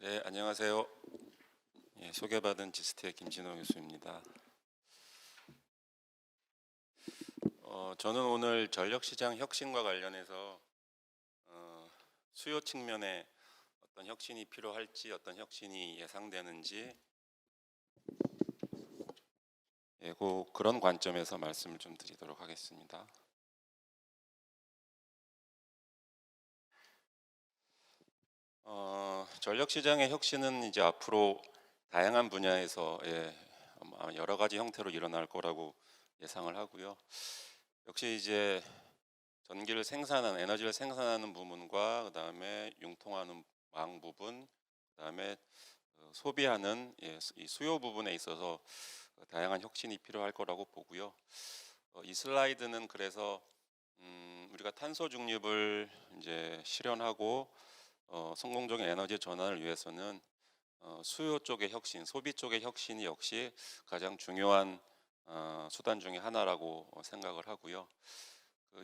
네, 안녕하세요. 예, 소개받은 지스트의 김진호 교수입니다. 저는 오늘 전력시장 혁신과 관련해서 어, 수요 측면에 어떤 혁신이 필요할지, 어떤 혁신이 예상되는지, 그런 관점에서 말씀을 좀 드리도록 하겠습니다. 전력시장의 혁신은 이제 앞으로 다양한 분야에서 아마 여러 가지 형태로 일어날 거라고 예상을 하고요. 역시 이제 전기를 생산하는 에너지를 생산하는 부분과 그다음에 융통하는 망 부분, 그다음에 소비하는 이 수요 부분에 있어서 다양한 혁신이 필요할 거라고 보고요. 이 슬라이드는 그래서 우리가 탄소 중립을 이제 실현하고 성공적인 에너지 전환을 위해서는 수요 쪽의 혁신, 소비 쪽의 혁신이 역시 가장 중요한 수단 중에 하나라고 생각을 하고요.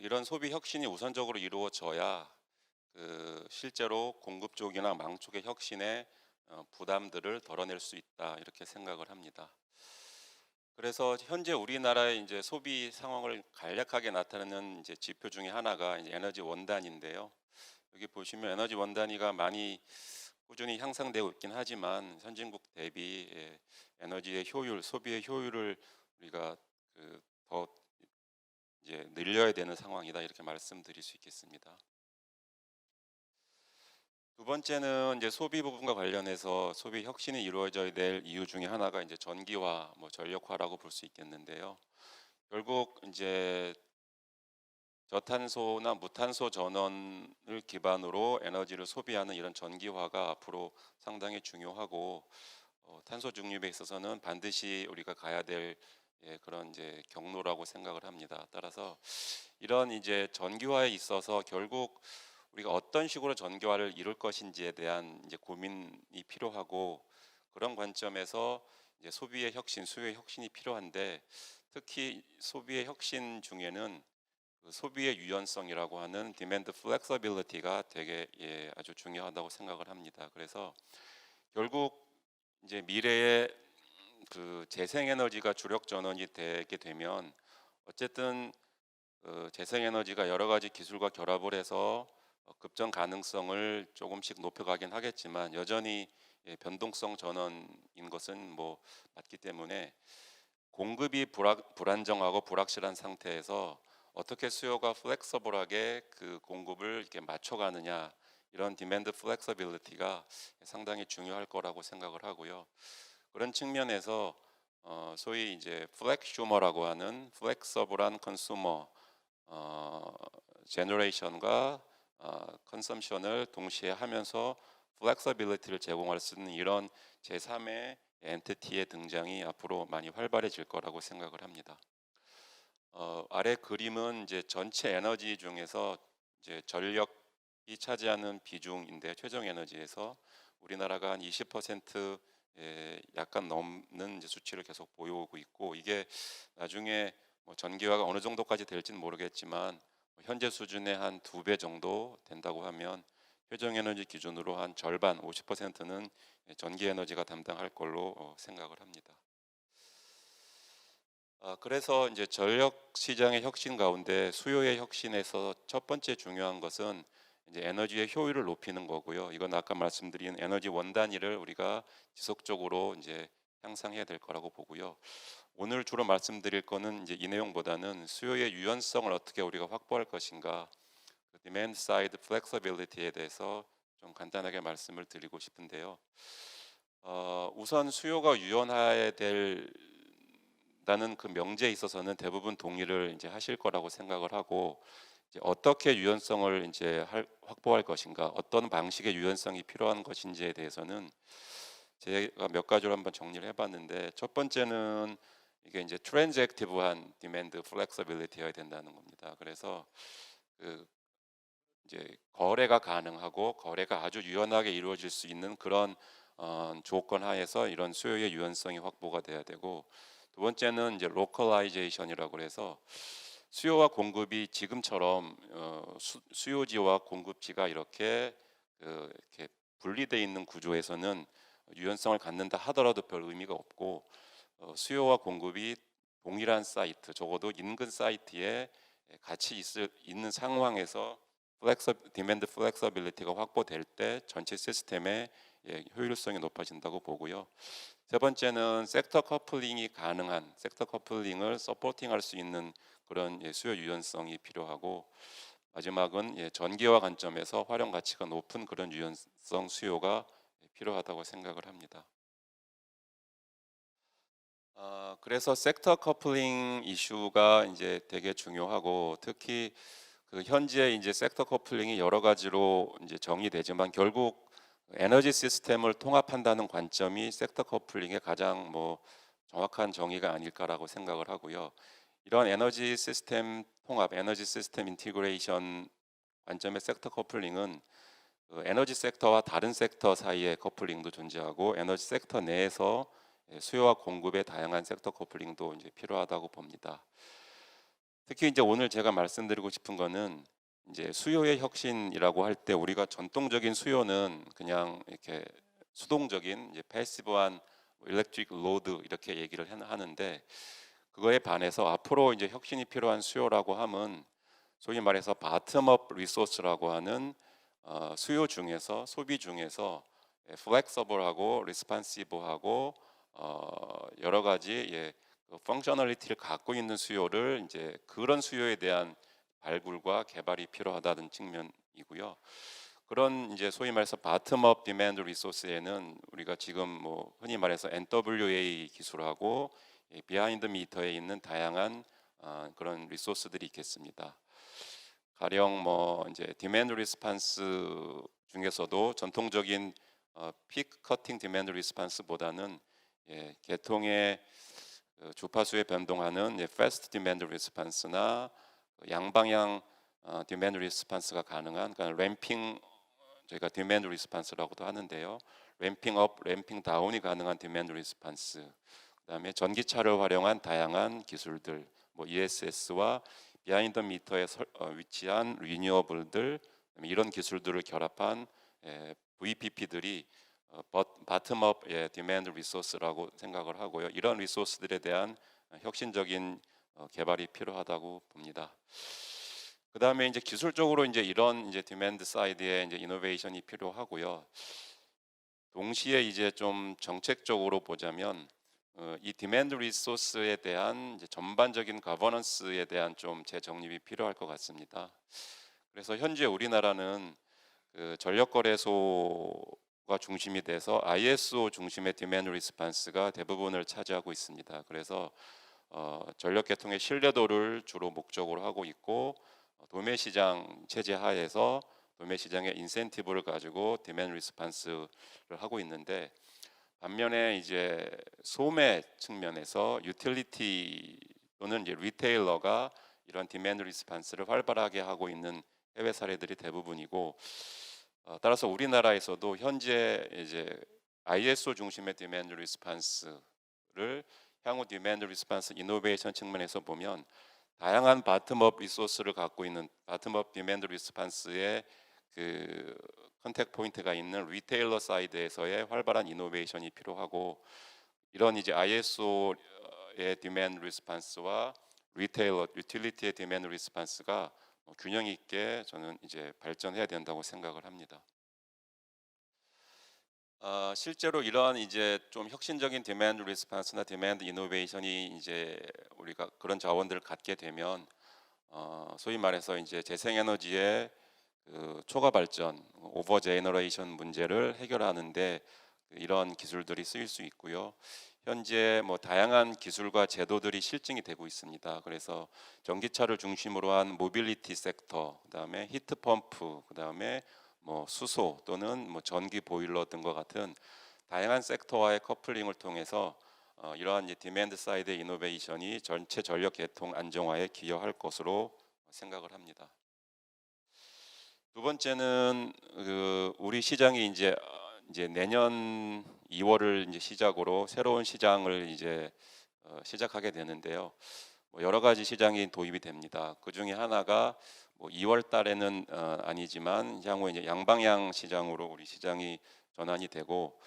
이런 소비 혁신이 우선적으로 이루어져야 실제로 공급 쪽이나 망 쪽의 혁신에 부담들을 덜어낼 수 있다 이렇게 생각을 합니다. 그래서 현재 우리나라의 이제 소비 상황을 간략하게 나타내는 이제 지표 중에 하나가 이제 에너지 원단인데요. 여기 보시면 에너지 원단위가 많이 꾸준히 향상되고 있긴 하지만 선진국 대비 에너지의 효율, 소비의 효율을 우리가 더 이제 늘려야 되는 상황이다 이렇게 말씀드릴 수 있겠습니다. 두 번째는 이제 소비 부분과 관련해서 소비 혁신이 이루어져야 될 이유 중에 하나가 이제 전기화, 전력화라고 볼 수 있겠는데요. 결국 이제 저탄소나 무탄소 전원을 기반으로 에너지를 소비하는 이런 전기화가 앞으로 상당히 중요하고 탄소 중립에 있어서는 반드시 우리가 가야 될 그런 이제 경로라고 생각을 합니다. 따라서 이런 이제 전기화에 있어서 결국 우리가 어떤 식으로 전기화를 이룰 것인지에 대한 이제 고민이 필요하고 그런 관점에서 이제 소비의 혁신, 수요의 혁신이 필요한데 특히 소비의 혁신 중에는 소비의 유연성이라고 하는 디맨드 플렉서빌리티가 되게 아주 중요하다고 생각을 합니다. 그래서 결국 이제 미래에 재생에너지가 주력 전원이 되게 되면 어쨌든 재생에너지가 여러 가지 기술과 결합을 해서 급전 가능성을 조금씩 높여가긴 하겠지만 여전히 변동성 전원인 것은 맞기 때문에 공급이 불안정하고 불확실한 상태에서 어떻게 수요가 플렉서블하게 그 공급을 이렇게 맞춰가느냐 이런 디맨드 플렉서빌리티가 상당히 중요할 거라고 생각을 하고요. 그런 측면에서 소위 이제 플렉슈머라고 하는 플렉서블한 컨슈머 제너레이션과 컨섬션을 동시에 하면서 플렉서빌리티를 제공할 수 있는 이런 제3의 엔티티의 등장이 앞으로 많이 활발해질 거라고 생각을 합니다. 아래 그림은 이제 전체 에너지 중에서 이제 전력이 차지하는 비중인데 최종 에너지에서 우리나라가 한 20% 약간 넘는 이제 수치를 계속 보여오고 있고 이게 나중에 전기화가 어느 정도까지 될지는 모르겠지만 현재 수준의 한 2배 정도 된다고 하면 최종 에너지 기준으로 한 절반 50%는 전기 에너지가 담당할 걸로 생각을 합니다. 그래서 이제 전력 시장의 혁신 가운데 수요의 혁신에서 첫 번째 중요한 것은 이제 에너지의 효율을 높이는 거고요. 이건 아까 말씀드린 에너지 원단위를 우리가 지속적으로 이제 향상해야 될 거라고 보고요. 오늘 주로 말씀드릴 거는 이제 이 내용보다는 수요의 유연성을 어떻게 우리가 확보할 것인가, demand side flexibility에 대해서 좀 간단하게 말씀을 드리고 싶은데요. 우선 수요가 유연해야 된다는 그 명제에 있어서는 대부분 동의를 이제 하실 거라고 생각을 하고 이제 어떻게 유연성을 이제 확보할 것인가, 어떤 방식의 유연성이 필요한 것인지에 대해서는 제가 몇 가지로 한번 정리를 해봤는데 첫 번째는 이게 이제 트랜잭티브한 디맨드 플렉서빌리티여야 된다는 겁니다. 그래서 그 이제 거래가 가능하고 거래가 아주 유연하게 이루어질 수 있는 그런 조건 하에서 이런 수요의 유연성이 확보가 돼야 되고 두 번째는 이제 로컬라이제이션이라고 해서 수요와 공급이 지금처럼 수요지와 공급지가 이렇게 분리되어 있는 구조에서는 유연성을 갖는다 하더라도 별 의미가 없고, 수요와 공급이 동일한 사이트, 적어도 인근 사이트에 같이 있는 상황에서 디맨드 플렉서빌리티가 확보될 때 전체 시스템의 효율성이 높아진다고 보고요. 세 번째는 섹터 커플링이 가능한, 섹터 커플링을 서포팅할 수 있는 그런 수요 유연성이 필요하고, 마지막은 전기화 관점에서 활용 가치가 높은 그런 유연성 수요가 필요하다고 생각을 합니다. 그래서 섹터 커플링 이슈가 이제 되게 중요하고, 특히 그 현재 이제 섹터 커플링이 여러 가지로 이제 정의되지만 결국 에너지 시스템을 통합한다는 관점이 섹터 커플링의 가장 정확한 정의가 아닐까라고 생각을 하고요. 이런 에너지 시스템 통합, 에너지 시스템 인티그레이션 관점의 섹터 커플링은 그 에너지 섹터와 다른 섹터 사이의 커플링도 존재하고, 에너지 섹터 내에서 수요와 공급의 다양한 섹터 커플링도 이제 필요하다고 봅니다. 특히 이제 오늘 제가 말씀드리고 싶은 거는, 이제 수요의 혁신이라고 할 때 우리가 전통적인 수요는 그냥 이렇게 수동적인 이제 패시브한 일렉트릭 로드 이렇게 얘기를 하는데, 그거에 반해서 앞으로 이제 혁신이 필요한 수요라고 하면 소위 말해서 바텀업 리소스라고 하는 수요 중에서, 소비 중에서 플렉서블하고 리스판시브하고 여러 가지 펑셔널리티를 갖고 있는 수요를, 이제 그런 수요에 대한 발굴과 개발이 필요하다는 측면이고요. 그런 이제 소위 말해서 바텀업 디맨드 리소스에는 우리가 지금 흔히 말해서 NWA 기술하고 비하인드 미터에 있는 다양한 그런 리소스들이 있겠습니다. 가령 이제 디맨드 리스판스 중에서도 전통적인 피크 커팅 디맨드 리스판스보다는 계통의 주파수에 변동하는 패스트 디맨드 리스판스나 양방향 디맨드 리스판스가 가능한, 그러니까 램핑, 저희가 디맨드 리스판스라고도 하는데요. 램핑 업, 램핑 다운이 가능한 디맨드 리스판스, 그다음에 전기차를 활용한 다양한 기술들, ESS와 비하인드 미터에 위치한 리뉴어블들, 이런 기술들을 결합한 VPP들이 바텀업 디맨드 리소스라고 생각을 하고요. 이런 리소스들에 대한 혁신적인 개발이 필요하다고 봅니다. 그 다음에 이제 기술적으로 이제 이런 이제 디맨드 사이드에 이제 이노베이션이 필요하고요. 동시에 이제 좀 정책적으로 보자면 이 디맨드 리소스에 대한 이제 전반적인 가버넌스에 대한 좀 재정립이 필요할 것 같습니다. 그래서 현재 우리나라는 그 전력거래소가 중심이 돼서 ISO 중심의 디맨드 리스판스가 대부분을 차지하고 있습니다. 그래서 전력 계통의 신뢰도를 주로 목적으로 하고 있고, 도매 시장 체제 하에서 도매 시장의 인센티브를 가지고 디맨드 리스판스를 하고 있는데, 반면에 이제 소매 측면에서 유틸리티 또는 이제 리테일러가 이런 디맨드 리스판스를 활발하게 하고 있는 해외 사례들이 대부분이고, 따라서 우리나라에서도 현재 이제 ISO 중심의 디맨드 리스판스를 향후 디맨드 리스판스 이노베이션 측면에서 보면 다양한 바텀업 리소스를 갖고 있는 바텀업 디맨드 리스판스의 그 컨택 포인트가 있는 리테일러 사이드에서의 활발한 이노베이션이 필요하고, 이런 이제 ISO의 디맨드 리스판스와 리테일러 유틸리티의 디맨드 리스판스가 균형 있게 저는 이제 발전해야 된다고 생각을 합니다. 실제로 이러한 이제 좀 혁신적인 디맨드 리스판스나 디맨드 이노베이션이 이제 우리가 그런 자원들을 갖게 되면 소위 말해서 이제 재생에너지의 그 초과 발전, 오버 제너레이션 문제를 해결하는데 이런 기술들이 쓰일 수 있고요. 현재 다양한 기술과 제도들이 실증이 되고 있습니다. 그래서 전기차를 중심으로 한 모빌리티 섹터, 그다음에 히트 펌프, 그다음에 수소 또는 전기 보일러 등과 같은 다양한 섹터와의 커플링을 통해서 이러한 이제 디맨드 사이드 이노베이션이 전체 전력 계통 안정화에 기여할 것으로 생각을 합니다. 두 번째는 우리 시장이 이제 내년 2월을 이제 시작으로 새로운 시장을 이제 시작하게 되는데요. 여러 가지 시장이 도입이 됩니다. 그 중에 하나가 뭐 2월 달에는 아니지만 향후 이제 양방향 시장으로 우리 시장이 전환이 되고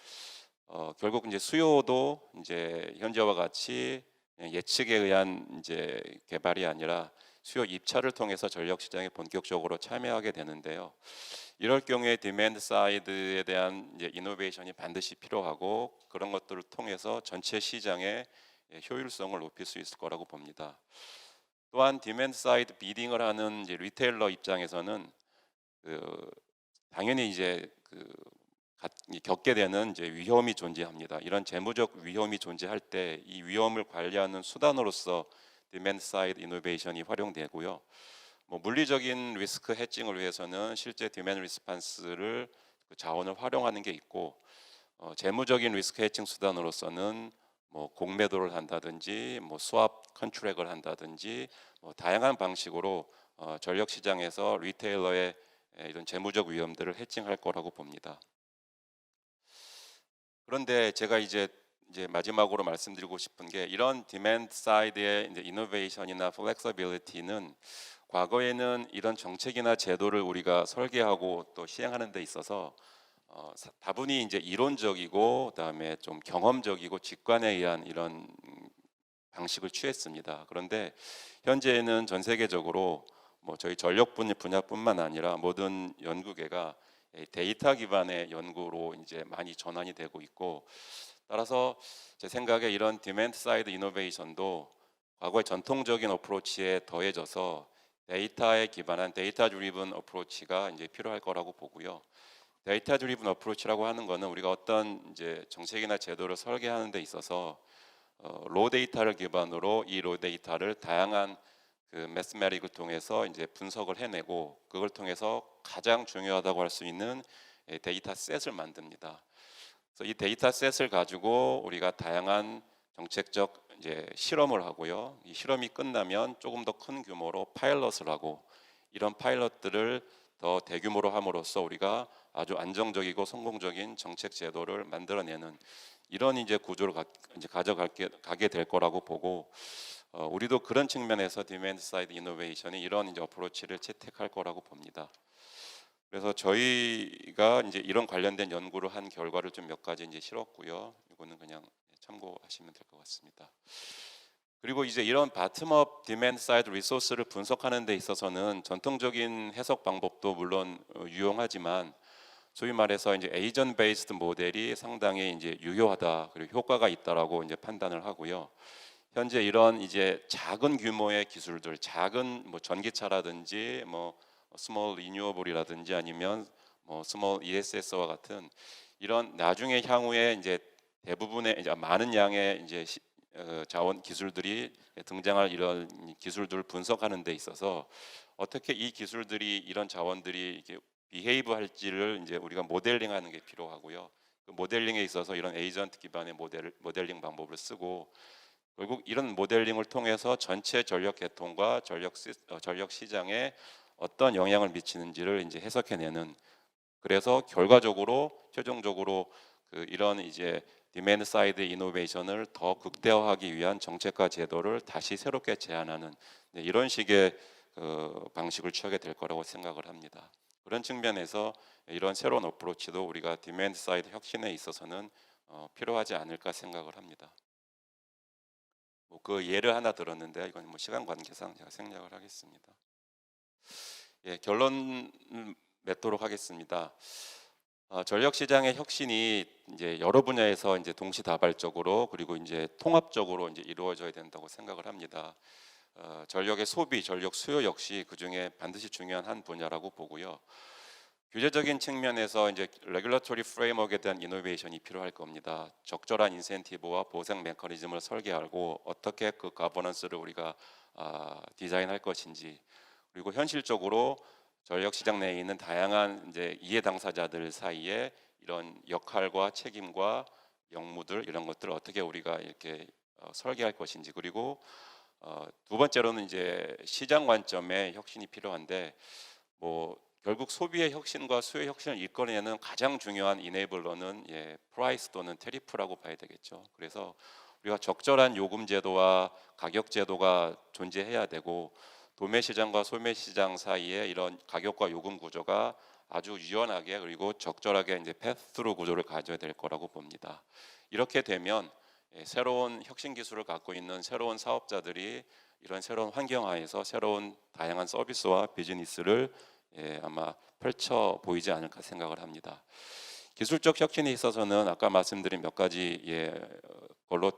결국 이제 수요도 이제 현재와 같이 예측에 의한 이제 개발이 아니라 수요 입찰을 통해서 전력 시장에 본격적으로 참여하게 되는데요. 이럴 경우에 디맨드 사이드에 대한 이제 이노베이션이 반드시 필요하고 그런 것들을 통해서 전체 시장의 효율성을 높일 수 있을 거라고 봅니다. 또한 디맨드 사이드 비딩을 하는 이제 리테일러 입장에서는 당연히 이제 겪게 되는 이제 위험이 존재합니다. 이런 재무적 위험이 존재할 때 이 위험을 관리하는 수단으로서 디맨드 사이드 이노베이션이 활용되고요. 뭐 물리적인 리스크 해칭을 위해서는 실제 디맨드 리스판스를 자원을 활용하는 게 있고 재무적인 리스크 해칭 수단으로서는 뭐 공매도를 한다든지 뭐 스왑 컨트랙을 한다든지 뭐 다양한 방식으로 전력 시장에서 리테일러의 이런 재무적 위험들을 해칭할 거라고 봅니다. 그런데 제가 이제 마지막으로 말씀드리고 싶은 게 이런 디맨드 사이드의 이제 이노베이션이나 플렉서빌리티는 과거에는 이런 정책이나 제도를 우리가 설계하고 또 시행하는 데 있어서 다분히 이제 이론적이고 그다음에 좀 경험적이고 직관에 의한 이런 방식을 취했습니다. 그런데 현재는 전 세계적으로 뭐 저희 전력 분야뿐만 아니라 모든 연구계가 데이터 기반의 연구로 이제 많이 전환이 되고 있고 따라서 제 생각에 이런 디맨드 사이드 이노베이션도 과거의 전통적인 어프로치에 더해져서 데이터에 기반한 데이터 드리븐 어프로치가 이제 필요할 거라고 보고요. 데이터 드리븐 어프로치라고 하는 거는 우리가 어떤 이제 정책이나 제도를 설계하는 데 있어서 로 데이터를 기반으로 이 로 데이터를 다양한 매스매틱을 통해서 이제 분석을 해내고 그걸 통해서 가장 중요하다고 할 수 있는 데이터 셋을 만듭니다. 그래서 이 데이터 셋을 가지고 우리가 다양한 정책적 이제 실험을 하고요. 이 실험이 끝나면 조금 더 큰 규모로 파일럿을 하고 이런 파일럿들을 더 대규모로 함으로써 우리가 아주 안정적이고 성공적인 정책 제도를 만들어내는 이런 이제 구조를 이제 가게 될 거라고 보고 우리도 그런 측면에서 디맨드 사이드 이노베이션이 이런 이제 어프로치를 채택할 거라고 봅니다. 그래서 저희가 이제 이런 관련된 연구를 한 결과를 좀 몇 가지 이제 실었고요. 이거는 그냥 참고하시면 될 것 같습니다. 그리고 이제 이런 바텀업 디맨드 사이드 리소스를 분석하는 데 있어서는 전통적인 해석 방법도 물론 유용하지만 소위 말해서 이제 에이전 베이스드 모델이 상당히 이제 유효하다 그리고 효과가 있다라고 이제 판단을 하고요. 현재 이런 이제 작은 규모의 기술들, 작은 뭐 전기차라든지 뭐 스몰 리뉴어블이라든지 아니면 뭐 스몰 ESS와 같은 이런 나중에 향후에 이제 대부분의 이제 많은 양의 이제 자원 기술들이 등장할 이런 기술들을 분석하는 데 있어서 어떻게 이 기술들이 이런 자원들이 이렇게 비헤이브 할지를 이제 우리가 모델링하는 게 필요하고요. 그 모델링에 있어서 이런 에이전트 기반의 모델링 방법을 쓰고 결국 이런 모델링을 통해서 전체 전력 계통과 전력 시장에 어떤 영향을 미치는지를 이제 해석해내는 그래서 결과적으로 최종적으로 이런 이제 디맨드 사이드 이노베이션을 더 극대화하기 위한 정책과 제도를 다시 새롭게 제안하는 이런 식의 방식을 취하게 될 거라고 생각을 합니다. 그런 측면에서 이런 새로운 어프로치도 우리가 디맨드 사이드 혁신에 있어서는 필요하지 않을까 생각을 합니다. 뭐 그 예를 하나 들었는데 이건 뭐 시간 관계상 제가 생략을 하겠습니다. 예, 결론 맺도록 하겠습니다. 전력 시장의 혁신이 이제 여러 분야에서 이제 동시다발적으로 그리고 이제 통합적으로 이제 이루어져야 된다고 생각을 합니다. 전력의 소비, 전력 수요 역시 그 중에 반드시 중요한 한 분야라고 보고요. 규제적인 측면에서 이제 레귤러토리 프레임워크에 대한 이노베이션이 필요할 겁니다. 적절한 인센티브와 보상 메커니즘을 설계하고 어떻게 그 가버넌스를 우리가 디자인할 것인지 그리고 현실적으로 전력 시장 내에 있는 다양한 이제 이해 당사자들 사이에 이런 역할과 책임과 역무들 이런 것들을 어떻게 우리가 이렇게 설계할 것인지 그리고 두 번째로는 이제 시장 관점의 혁신이 필요한데 뭐 결국 소비의 혁신과 수요의 혁신을 이끌어내는 가장 중요한 이네이블러는 프라이스 또는 테리프라고 봐야 되겠죠. 그래서 우리가 적절한 요금 제도와 가격 제도가 존재해야 되고 도매 시장과 소매 시장 사이에 이런 가격과 요금 구조가 아주 유연하게 그리고 적절하게 이제 패스트루 구조를 가져야 될 거라고 봅니다. 이렇게 되면 새로운 혁신 기술을 갖고 있는 새로운 사업자들이 이런 새로운 환경하에서 새로운 다양한 서비스와 비즈니스를 아마 펼쳐 보이지 않을까 생각을 합니다. 기술적 혁신에 있어서는 아까 말씀드린 몇 가지 걸로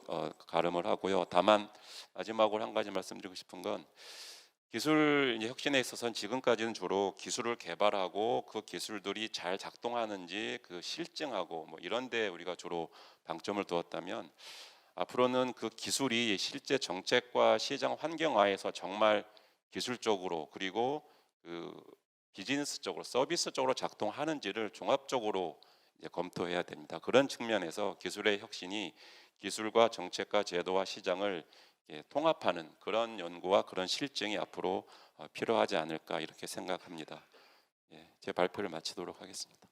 가름을 하고요. 다만 마지막으로 한 가지 말씀드리고 싶은 건 기술 혁신에 있어서는 지금까지는 주로 기술을 개발하고 그 기술들이 잘 작동하는지 그 실증하고 뭐 이런 데 우리가 주로 방점을 두었다면 앞으로는 그 기술이 실제 정책과 시장 환경화에서 정말 기술적으로 그리고 그 비즈니스적으로 서비스적으로 작동하는지를 종합적으로 이제 검토해야 됩니다. 그런 측면에서 기술의 혁신이 기술과 정책과 제도와 시장을 통합하는 그런 연구와 그런 실증이 앞으로 필요하지 않을까 이렇게 생각합니다. 제 발표를 마치도록 하겠습니다.